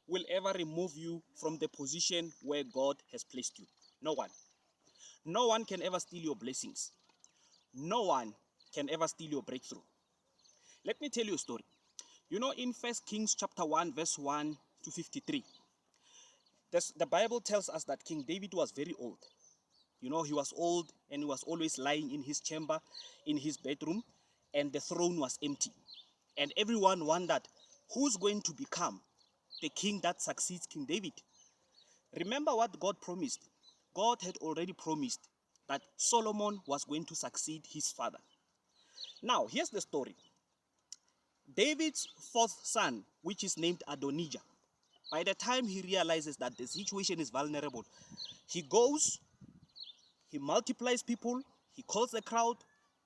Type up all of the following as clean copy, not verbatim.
will ever remove you from the position where God has placed you. No one. No one can ever steal your blessings. No one can ever steal your breakthrough. Let me tell you a story. You know, in 1 Kings chapter 1, verse 1 to 53, the Bible tells us that King David was very old. You know, he was old and he was always lying in his chamber, in his bedroom, and the throne was empty. And everyone wondered, who's going to become the king that succeeds King David? Remember what God promised. God had already promised that Solomon was going to succeed his father. Now, here's the story. David's fourth son, which is named Adonijah, by the time he realizes that the situation is vulnerable, he goes, he multiplies people, he calls the crowd,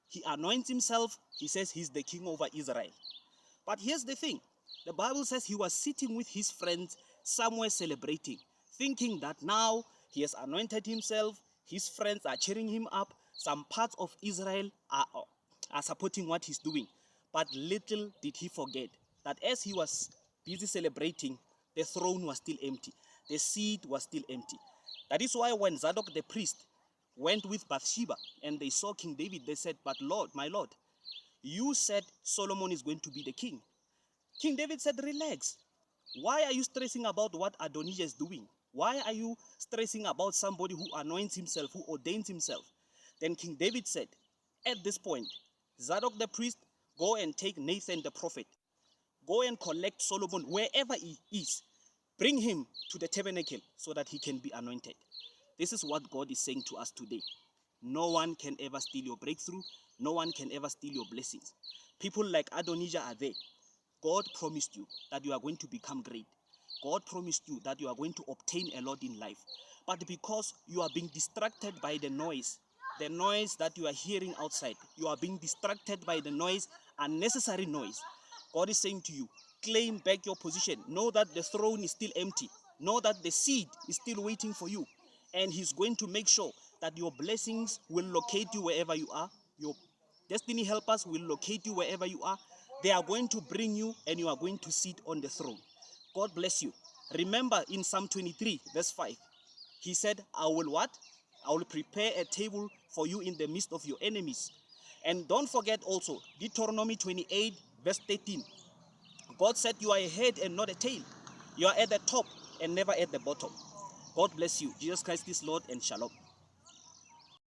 he anoints himself, he says he's the king over Israel. But here's the thing. The Bible says he was sitting with his friends somewhere celebrating, thinking that now he has anointed himself, his friends are cheering him up, some parts of Israel are supporting what he's doing. But little did he forget that as he was busy celebrating, the throne was still empty. The seat was still empty. That is why when Zadok the priest went with Bathsheba and they saw King David, they said, but Lord, my Lord, you said Solomon is going to be the king. King David said, relax. Why are you stressing about what Adonijah is doing? Why are you stressing about somebody who anoints himself, who ordains himself? Then King David said, at this point, Zadok the priest, go and take Nathan the prophet. Go and collect Solomon wherever he is. Bring him to the tabernacle so that he can be anointed. This is what God is saying to us today. No one can ever steal your breakthrough. No one can ever steal your blessings. People like Adonijah are there. God promised you that you are going to become great. God promised you that you are going to obtain a lot in life. But because you are being distracted by the noise that you are hearing outside, you are being distracted by the noise, unnecessary noise, God is saying to you, claim back your position. Know that the throne is still empty. Know that the seed is still waiting for you. And he's going to make sure that your blessings will locate you wherever you are. Your destiny helpers will locate you wherever you are. They are going to bring you and you are going to sit on the throne. God bless you. Remember in Psalm 23 verse 5, he said, I will what? I will prepare a table for you in the midst of your enemies. And don't forget also Deuteronomy 28 verse 13. God said you are a head and not a tail. You are at the top and never at the bottom. God bless you. Jesus Christ is Lord, and shalom.